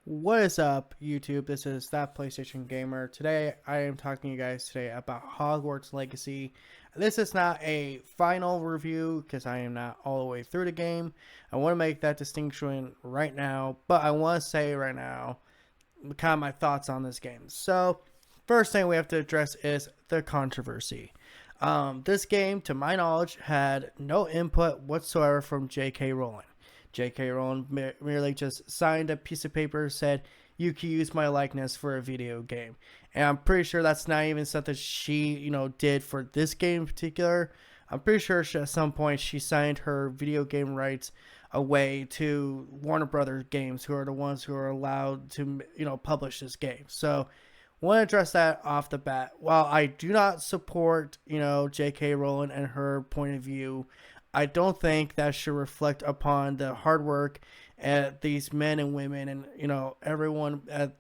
What is up, YouTube? This is That PlayStation Gamer. Today, I am talking to you guys today about Hogwarts Legacy. This is not a final review because I am not all the way through the game. I want to make that distinction right now, but I want to say right now kind of my thoughts on this game. So, first thing we have to address is the controversy. This game, to my knowledge, had no input whatsoever from J.K. Rowling. J.K. Rowling merely just signed a piece of paper, said, you can use my likeness for a video game. And I'm pretty sure that's not even something she, did for this game in particular. I'm pretty sure at some point she signed her video game rights away to Warner Brothers Games, who are the ones who are allowed to, publish this game. So, want to address that off the bat. While I do not support, J.K. Rowling and her point of view, I don't think that should reflect upon the hard work at these men and women and, everyone at,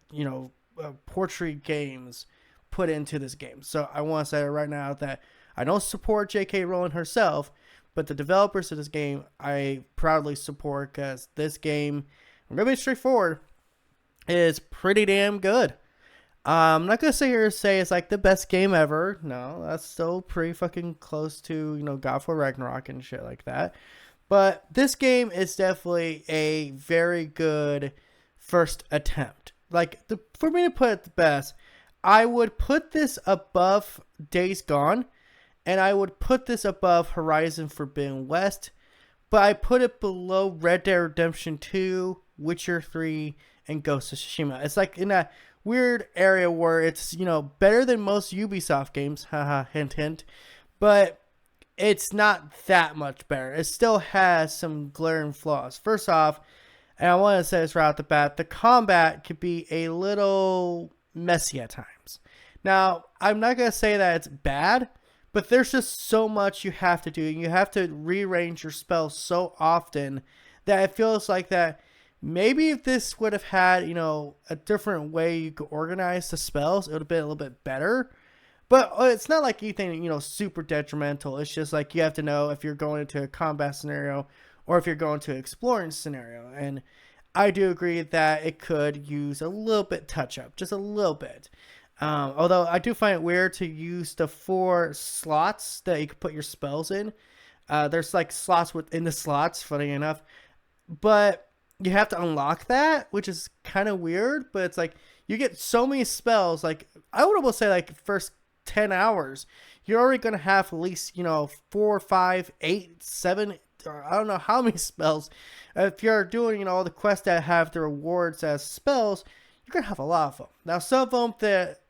Portrait Games put into this game. So I want to say right now that I don't support J.K. Rowling herself, but the developers of this game, I proudly support because this game, I'm going to be straightforward, is pretty damn good. I'm not going to sit here and say it's like the best game ever. No, that's still pretty fucking close to, God of War Ragnarok and shit like that. But this game is definitely a very good first attempt. For me to put it the best, I would put this above Days Gone, and I would put this above Horizon Forbidden West, but I put it below Red Dead Redemption 2, Witcher 3, and Ghost of Tsushima. It's like in that weird area where it's, better than most Ubisoft games, haha, hint hint, but it's not that much better. It still has some glaring flaws. First off, and I want to say this right off the bat, the combat could be a little messy at times. Now, I'm not going to say that it's bad, but there's just so much you have to do. You have to rearrange your spells so often that it feels like that maybe if this would have had, a different way you could organize the spells, it would have been a little bit better. But it's not like anything, super detrimental. It's just like you have to know if you're going into a combat scenario or if you're going to an exploring scenario. And I do agree that it could use a little bit touch up, just a little bit. Although I do find it weird to use the 4 slots that you could put your spells in. There's like slots within the slots, funny enough. But you have to unlock that, which is kind of weird, but it's like you get so many spells. Like I would almost say like first 10 hours, you're already going to have at least, 4, 5, 8, 7, or I don't know how many spells. If you're doing, all the quests that have the rewards as spells, you're going to have a lot of them. Now, some of them that,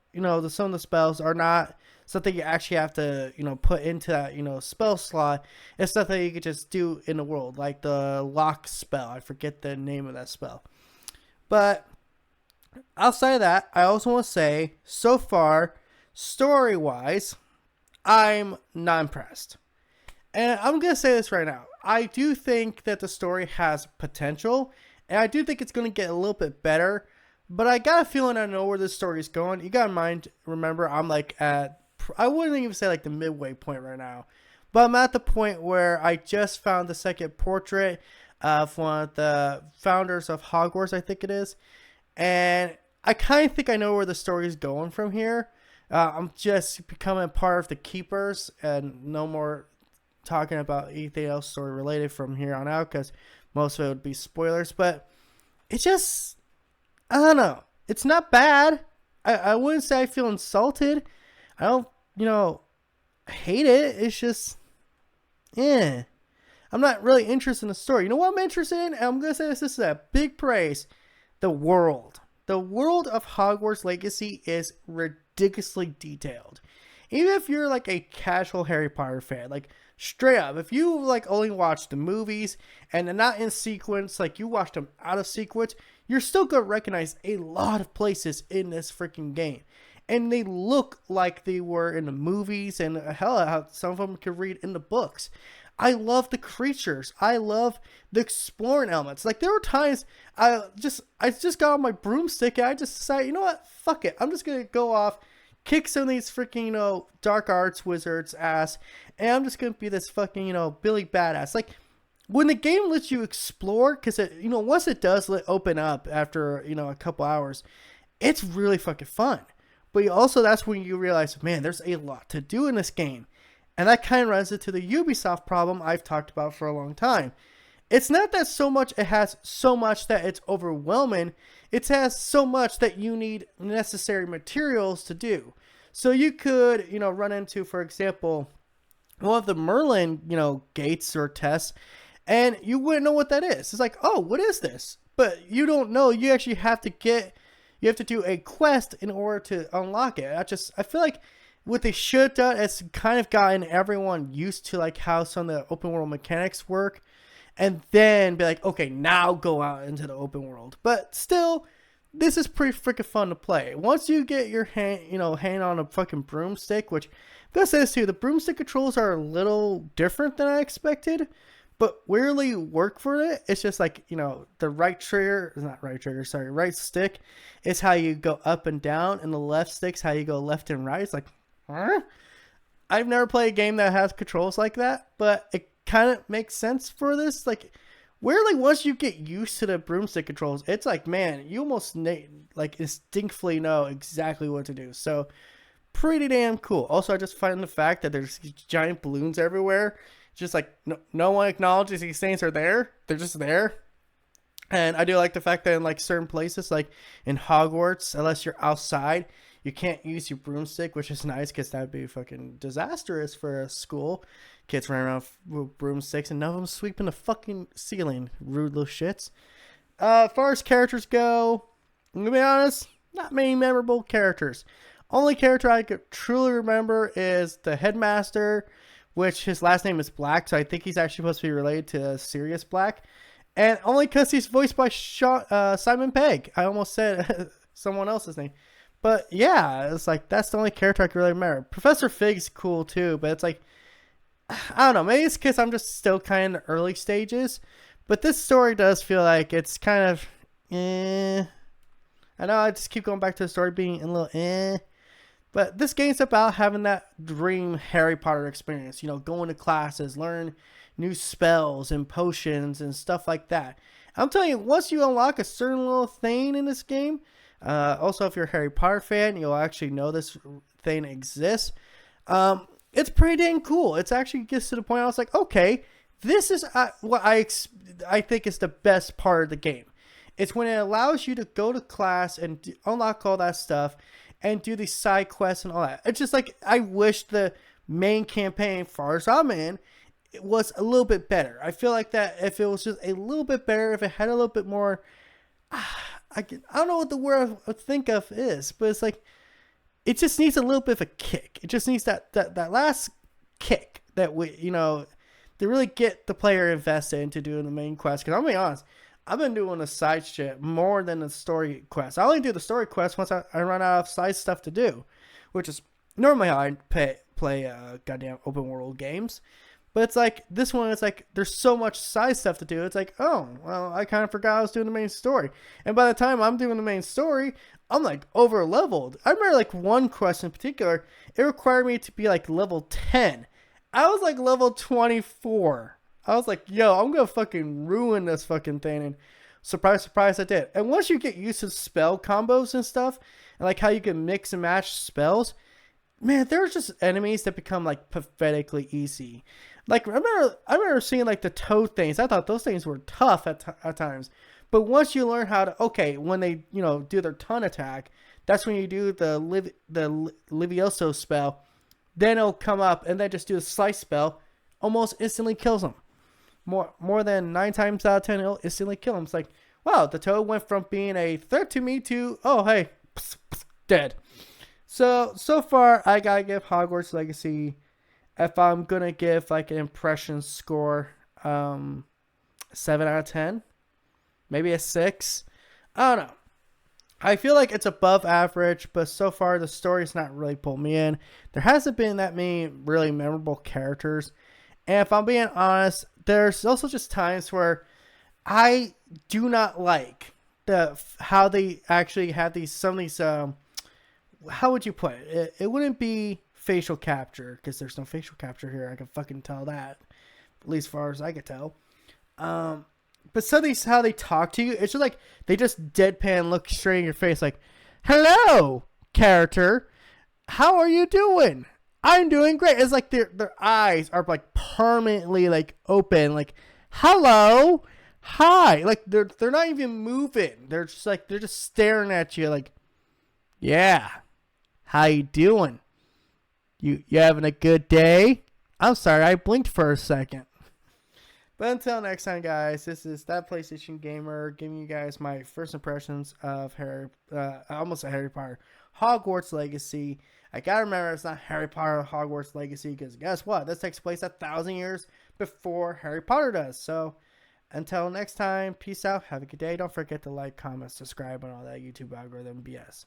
some of the spells are not something you actually have to, put into that, spell slot. It's something you could just do in the world, like the lock spell. I forget the name of that spell. But outside of that, I also want to say, so far, story-wise, I'm not impressed. And I'm going to say this right now. I do think that the story has potential, and I do think it's going to get a little bit better. But I got a feeling I know where this story is going. You got in mind, remember, I'm like at, I wouldn't even say like the midway point right now, but I'm at the point where I just found the second portrait of one of the founders of Hogwarts, I think it is, and I kind of think I know where the story is going from here. I'm just becoming part of the Keepers, and no more talking about anything else story related from here on out, because most of it would be spoilers. But it's just, I don't know. It's not bad. I wouldn't say I feel insulted. I don't, hate it. It's just, I'm not really interested in the story. You know what I'm interested in? And I'm going to say this is a big praise. The world. The world of Hogwarts Legacy is ridiculously detailed. Even if you're like a casual Harry Potter fan, like straight up, if you like only watch the movies and they're not in sequence, like you watched them out of sequence, you're still going to recognize a lot of places in this freaking game. And they look like they were in the movies, and hell, how some of them could read in the books. I love the creatures. I love the exploring elements. Like there were times I just got on my broomstick and I just decided, you know what? Fuck it. I'm just going to go off, kick some of these freaking, dark arts wizards ass, and I'm just going to be this fucking, Billy badass. Like when the game lets you explore, because it, once it does open up after a couple hours, it's really fucking fun. But also, that's when you realize, man, there's a lot to do in this game. And that kind of runs into the Ubisoft problem I've talked about for a long time. It's not that so much it has so much that it's overwhelming. It has so much that you need necessary materials to do. So you could, run into, for example, one of the Merlin, gates or tests, and you wouldn't know what that is. It's like, oh, what is this? But you don't know. You actually have to do a quest in order to unlock it. I feel like what they should have done is kind of gotten everyone used to like how some of the open world mechanics work, and then be like, okay, now go out into the open world. But still, this is pretty freaking fun to play. Once you get your hand on a fucking broomstick, which this is too, the broomstick controls are a little different than I expected, but weirdly work for it. It's just like, the right stick is how you go up and down, and the left stick's how you go left and right. It's like, huh? I've never played a game that has controls like that, but it kind of makes sense for this. Like, weirdly, once you get used to the broomstick controls, it's like, man, you almost instinctively know exactly what to do. So, pretty damn cool. Also, I just find the fact that there's giant balloons everywhere. Just like no one acknowledges these things are there. They're just there. And I do like the fact that in like certain places, like in Hogwarts, unless you're outside, you can't use your broomstick, which is nice because that would be fucking disastrous for a school. Kids running around with broomsticks and none of them sweeping the fucking ceiling. Rude little shits. As far as characters go, I'm gonna be honest, not many memorable characters. Only character I could truly remember is the headmaster, which his last name is Black, so I think he's actually supposed to be related to Sirius Black. And only because he's voiced by Simon Pegg. I almost said someone else's name. But yeah, it's like, that's the only character I can really remember. Professor Fig's cool too, but it's like, I don't know, maybe it's because I'm just still kind of in the early stages. But this story does feel like it's kind of, I know I just keep going back to the story being a little But this game's about having that dream Harry Potter experience. Going to classes, learn new spells and potions and stuff like that. I'm telling you, once you unlock a certain little thing in this game, also if you're a Harry Potter fan, you'll actually know this thing exists. It's pretty dang cool. It's actually gets to the point I was like, okay, this is what I think is the best part of the game. It's when it allows you to go to class and unlock all that stuff and do these side quests and all that. It's just like, I wish the main campaign, as far as I'm in, it was a little bit better. I feel like that if it was just a little bit better, if it had a little bit more, I don't know what the word I think of is, but it's like, it just needs a little bit of a kick. It just needs that last kick that to really get the player invested into doing the main quest. Because I'm going to be honest, I've been doing the side shit more than the story quest. I only do the story quest once I run out of side stuff to do, which is normally how I play goddamn open world games. But it's like, this one, it's like, there's so much side stuff to do. It's like, oh, well, I kind of forgot I was doing the main story. And by the time I'm doing the main story, I'm like over leveled. I remember like one quest in particular, it required me to be like level 10. I was like level 24. I was like, yo, I'm going to fucking ruin this fucking thing. And surprise, surprise, I did. And once you get used to spell combos and stuff, and like how you can mix and match spells, man, there's just enemies that become like pathetically easy. Like, I remember seeing like the toad things. I thought those things were tough at times. But once you learn how to, okay, when they, do their ton attack, that's when you do the Levioso spell. Then it'll come up and then just do a slice spell. Almost instantly kills them. More than 9 times out of 10, it'll instantly kill them. It's like, wow, the toad went from being a threat to me to, oh, hey, dead. So far, I gotta give Hogwarts Legacy, if I'm gonna give like an impression score, 7 out of 10. Maybe a 6. I don't know. I feel like it's above average, but so far the story's not really pulled me in. There hasn't been that many really memorable characters. And if I'm being honest, there's also just times where I do not like how they actually have some of these, how would you put it? It wouldn't be facial capture, because there's no facial capture here. I can fucking tell that, at least as far as I can tell. But some of these how they talk to you, it's just like they just deadpan look straight in your face, like, "Hello, character, how are you doing? I'm doing great." It's like their eyes are like permanently like open, like, "Hello, hi." Like they're not even moving. They're just like they're just staring at you, like, "Yeah, how you doing? You having a good day?" I'm sorry, I blinked for a second. But until next time, guys, this is That PlayStation Gamer giving you guys my first impressions of almost a Harry Potter, Hogwarts Legacy. I gotta remember it's not Harry Potter Hogwarts Legacy because guess what? This takes place 1,000 years before Harry Potter does. So until next time, peace out. Have a good day. Don't forget to like, comment, subscribe, and all that YouTube algorithm BS.